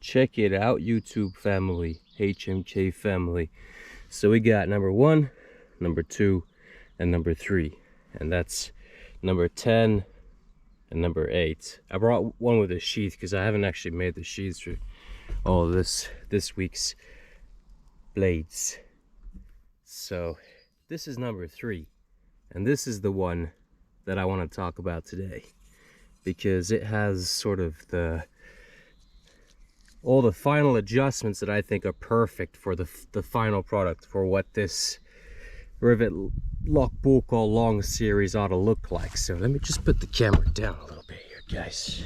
Check it out, YouTube family, HMK family. So we got number 1, number 2, and number 3, and that's number 10 and number 8. I brought one with a sheath because I haven't actually made the sheaths for all of this week's blades. So this is number 3, and this is the one that I want to talk about today, because it has sort of all the final adjustments that I think are perfect for the final product, for what this rivet lock bolt call long series ought to look like. So let me just put the camera down a little bit here, guys.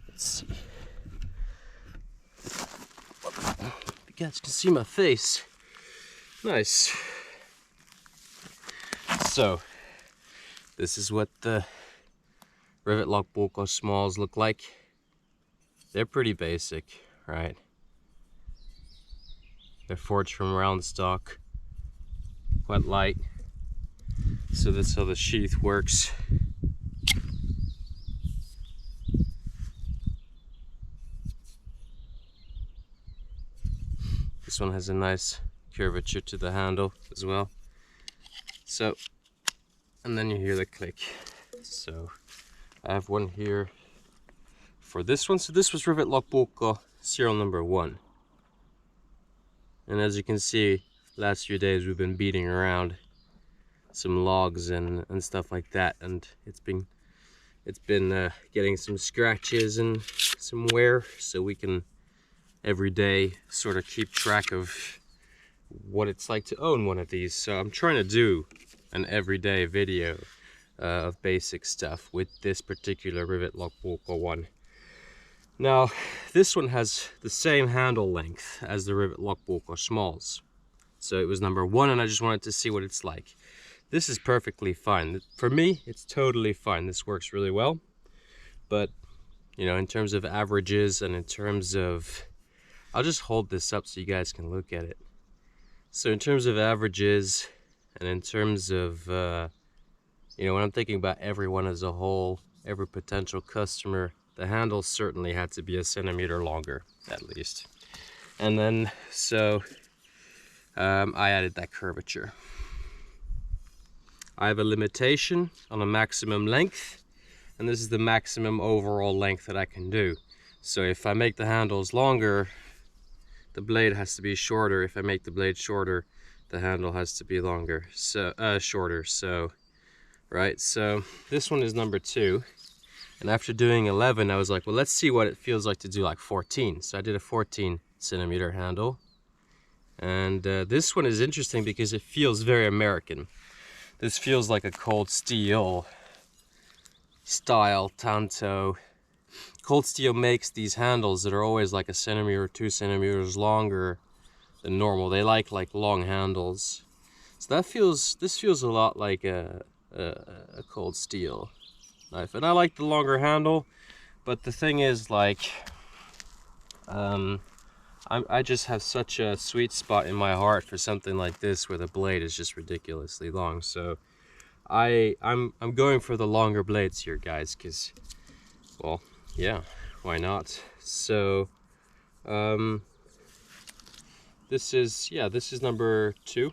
Let's see. You guys can see my face. Nice. So this is what the rivet lock bolt call smalls look like. They're pretty basic, right? They're forged from round stock, quite light. So that's how the sheath works. This one has a nice curvature to the handle as well. So, and then you hear the click. So I have one here for this one. So this was rivet lock bolt call serial number 1. And as you can see, last few days we've been beating around some logs and stuff like that, and it's been getting some scratches and some wear, so we can every day sort of keep track of what it's like to own one of these. So I'm trying to do an everyday video of basic stuff with this particular rivet lock bolt call one. Now this one has the same handle length as the rivet lock bolt call smalls, so it was number 1, and I just wanted to see what it's like. This is perfectly fine for me. It's totally fine. This works really well. But you know, in terms of averages and in terms of, I'll just hold this up so you guys can look at it. So in terms of averages and in terms of you know, when I'm thinking about everyone as a whole, every potential customer, the handle certainly had to be a centimeter longer at least. And then so I added that curvature. I have a limitation on a maximum length, and this is the maximum overall length that I can do. So if I make the handles longer, the blade has to be shorter. If I make the blade shorter, the handle has to be longer, so shorter. So right, so this one is number 2, and after doing 11 I was like, well, let's see what it feels like to do like 14. So I did a 14 centimeter handle, and this one is interesting because it feels very American. This feels like a cold steel style tanto. Cold steel makes these handles that are always like a centimeter or 2 centimeters longer than normal. They like long handles. So that this feels a lot like a cold steel knife. And I like the longer handle, but the thing is, like, I just have such a sweet spot in my heart for something like this where the blade is just ridiculously long. So I'm going for the longer blades here, guys, because, well, yeah, why not? So this is number 2,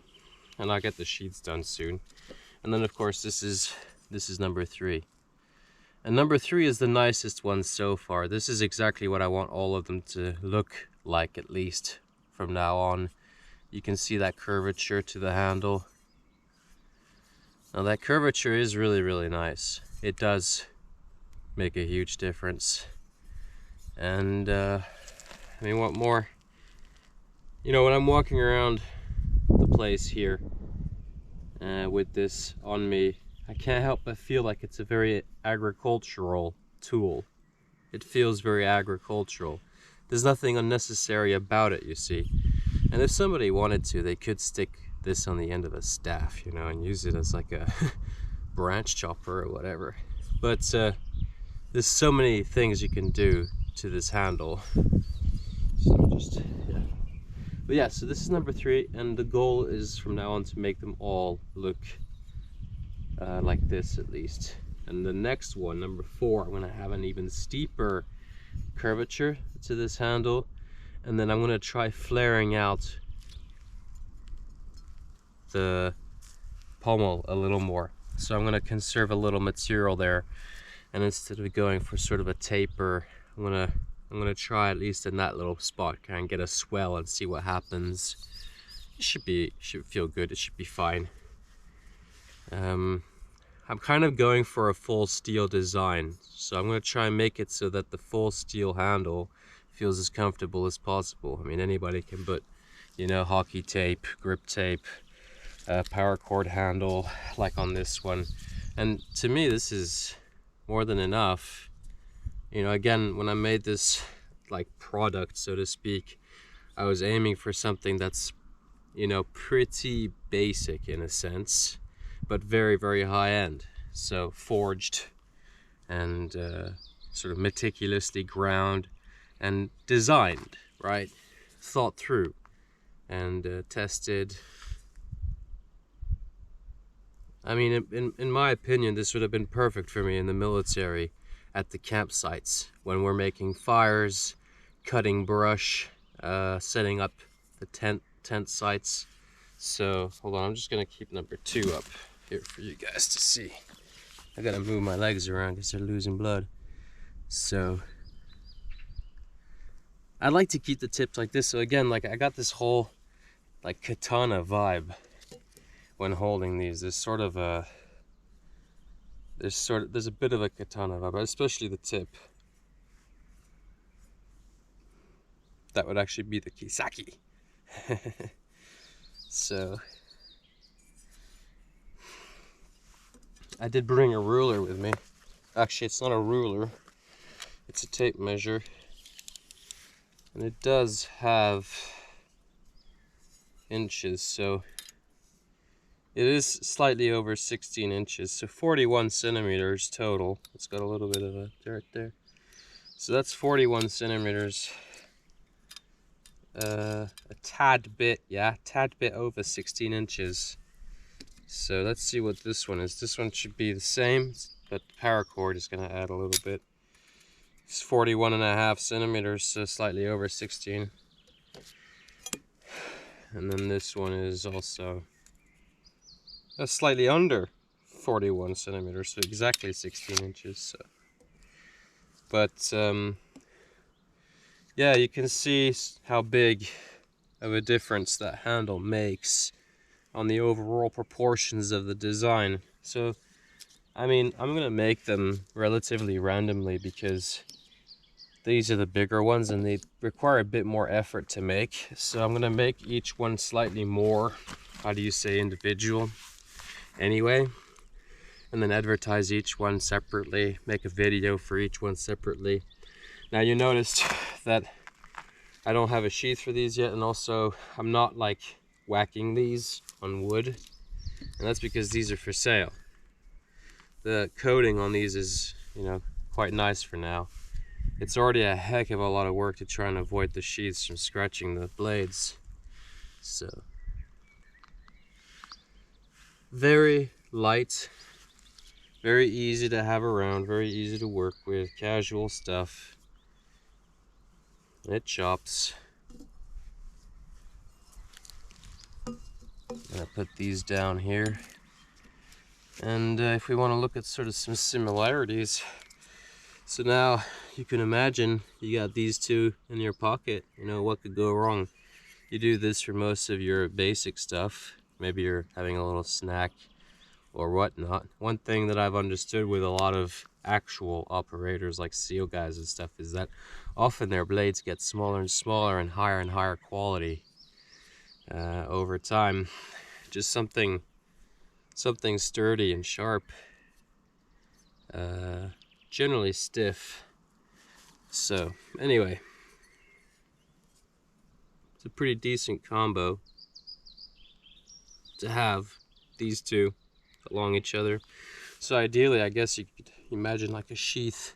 and I'll get the sheets done soon. And then of course this is number 3. And number 3 is the nicest one so far. This is exactly what I want all of them to look like, at least from now on. You can see that curvature to the handle. Now that curvature is really, really nice. It does make a huge difference. And I mean, what more? You know, when I'm walking around the place here with this on me, I can't help but feel like it's a very agricultural tool. It feels very agricultural. There's nothing unnecessary about it, you see. And if somebody wanted to, they could stick this on the end of a staff, you know, and use it as like a branch chopper or whatever. But there's so many things you can do to this handle. So just, yeah. But yeah, so this is number 3, and the goal is from now on to make them all look like this at least. And the next one, number 4, I'm going to have an even steeper curvature to this handle, and then I'm going to try flaring out the pommel a little more. So I'm going to conserve a little material there, and instead of going for sort of a taper, I'm gonna try at least in that little spot, kind of get a swell and see what happens. It should feel good. It should be fine. I'm kind of going for a full steel design, so I'm gonna try and make it so that the full steel handle feels as comfortable as possible. I mean, anybody can put, you know, hockey tape, grip tape, paracord handle like on this one, and to me this is more than enough. You know, again, when I made this like product, so to speak, I was aiming for something that's, you know, pretty basic in a sense, but very, very high end. So forged and sort of meticulously ground and designed, right? Thought through and tested. I mean, in my opinion, this would have been perfect for me in the military at the campsites when we're making fires, cutting brush, setting up the tent sites. So hold on, I'm just gonna keep number 2 up here for you guys to see. I gotta move my legs around because they're losing blood. So I like to keep the tips like this. So again, like I got this whole like katana vibe when holding these. There's a bit of a katana vibe, especially the tip. That would actually be the kisaki. So I did bring a ruler with me. Actually, it's not a ruler, it's a tape measure, and it does have inches, so it is slightly over 16 inches, so 41 centimeters total. It's got a little bit of a dirt there, so that's 41 centimeters. A tad bit over 16 inches. So let's see what this one is. This one should be the same, but the paracord is going to add a little bit. It's 41.5 centimeters, so slightly over 16. And then this one is also slightly under 41 centimeters, so exactly 16 inches. So. But yeah, you can see how big of a difference that handle makes on the overall proportions of the design. So I mean, I'm gonna make them relatively randomly because these are the bigger ones and they require a bit more effort to make. So I'm gonna make each one slightly more, how do you say, individual anyway, and then advertise each one separately, make a video for each one separately. Now you noticed that I don't have a sheath for these yet, and also I'm not like whacking these on wood, and that's because these are for sale. The coating on these is, you know, quite nice for now. It's already a heck of a lot of work to try and avoid the sheaths from scratching the blades. So very light, very easy to have around, very easy to work with, casual stuff. It chops. I'm gonna put these down here. And if we want to look at sort of some similarities, so now you can imagine you got these two in your pocket. You know, what could go wrong? You do this for most of your basic stuff. Maybe you're having a little snack or whatnot. One thing that I've understood with a lot of actual operators like SEAL guys and stuff is that often their blades get smaller and smaller and higher quality over time. Just something sturdy and sharp, generally stiff. So anyway, it's a pretty decent combo to have these two along each other. So ideally, I guess you could imagine like a sheath,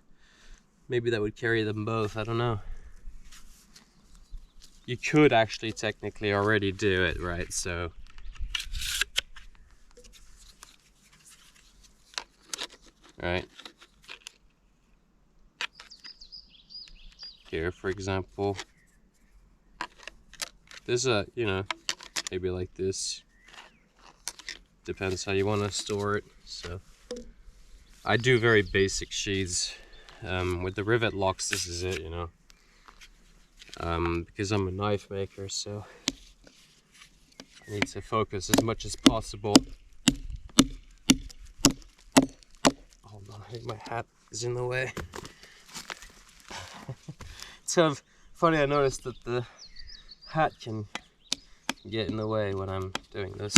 maybe that would carry them both. I don't know. You could actually technically already do it, right? So right, here, for example, there's a, you know, maybe like this. Depends how you want to store it. So I do very basic sheaths. With the rivet locks, this is it, you know. Because I'm a knife maker, so I need to focus as much as possible. Hold on, I think my hat is in the way. It's kind of funny, I noticed that the hat can get in the way when I'm doing this.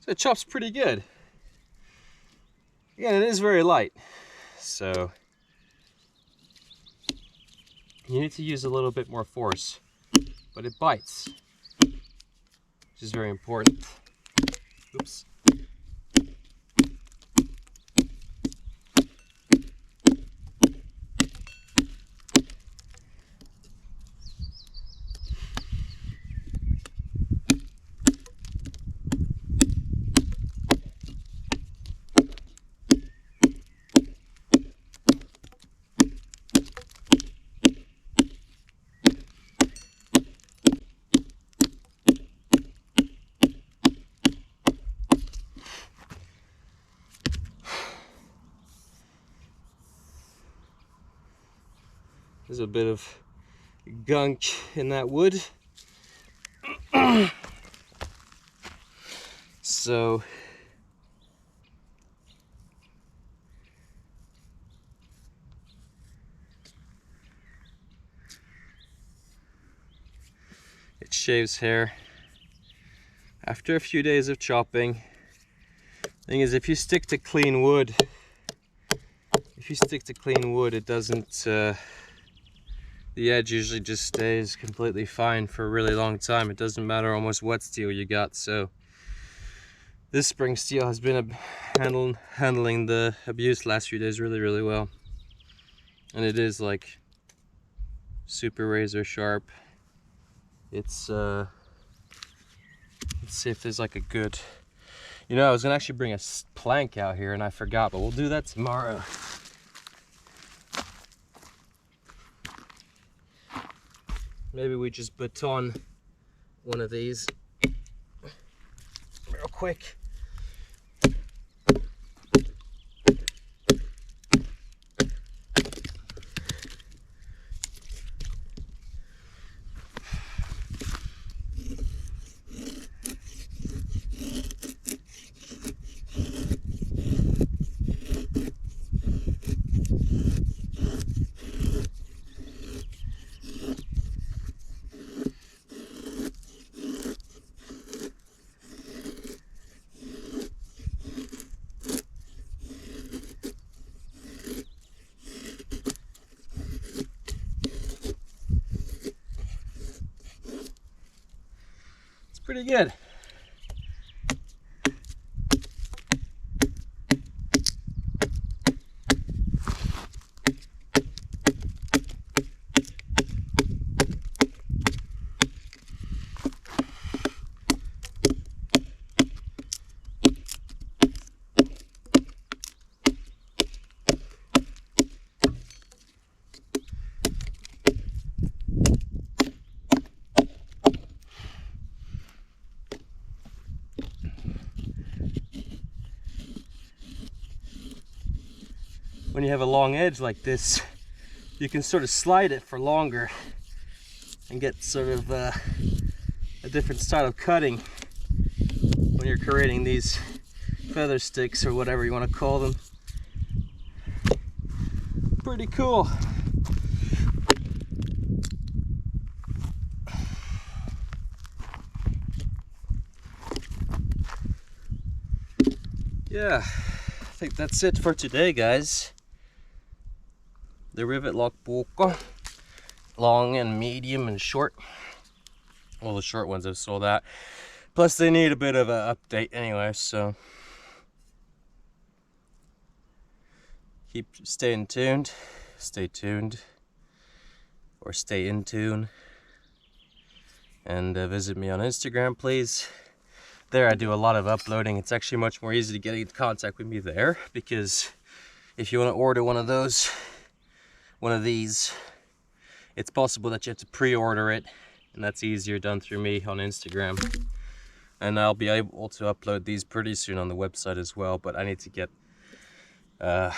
It chops pretty good. Again, it is very light, so you need to use a little bit more force, but it bites, which is very important. Oops. There's a bit of gunk in that wood. So it shaves hair after a few days of chopping. Thing is, if you stick to clean wood, it doesn't, the edge usually just stays completely fine for a really long time. It doesn't matter almost what steel you got. So this spring steel has been handling the abuse last few days really well, and it is like super razor sharp. It's let's see if there's like a good, you know, I was gonna actually bring a plank out here and I forgot, but we'll do that tomorrow. Maybe we just baton one of these real quick. Pretty good. When you have a long edge like this, you can sort of slide it for longer and get sort of a different style of cutting when you're creating these feather sticks or whatever you want to call them. Pretty cool. Yeah, I think that's it for today, guys. The rivet lock book. long and medium and short. Well, the short ones have sold out. Plus they need a bit of an update anyway, so keep staying tuned. Stay tuned. Or stay in tune. And visit me on Instagram, please. There I do a lot of uploading. It's actually much more easy to get in contact with me there, because if you want to order one of these, it's possible that you have to pre-order it, and that's easier done through me on Instagram. And I'll be able to upload these pretty soon on the website as well, but I need to get the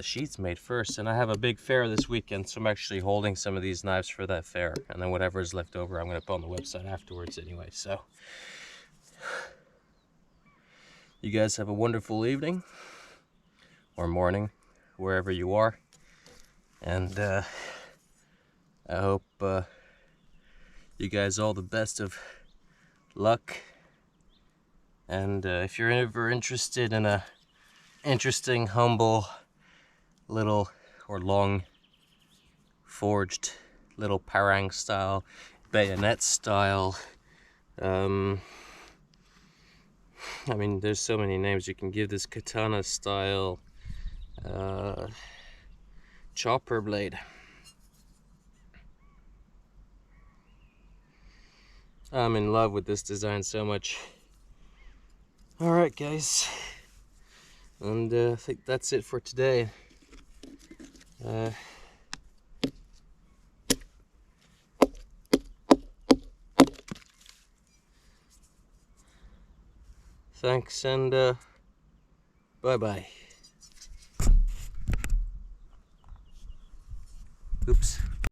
sheets made first, and I have a big fair this weekend, so I'm actually holding some of these knives for that fair, and then whatever is left over I'm going to put on the website afterwards anyway. So you guys have a wonderful evening or morning wherever you are, and I hope you guys all the best of luck. And if you're ever interested in a interesting, humble, little or long forged little parang style, bayonet style, I mean, there's so many names you can give this, katana style, chopper blade. I'm in love with this design so much. Alright guys, and I think that's it for today. Thanks, and bye-bye. Oops.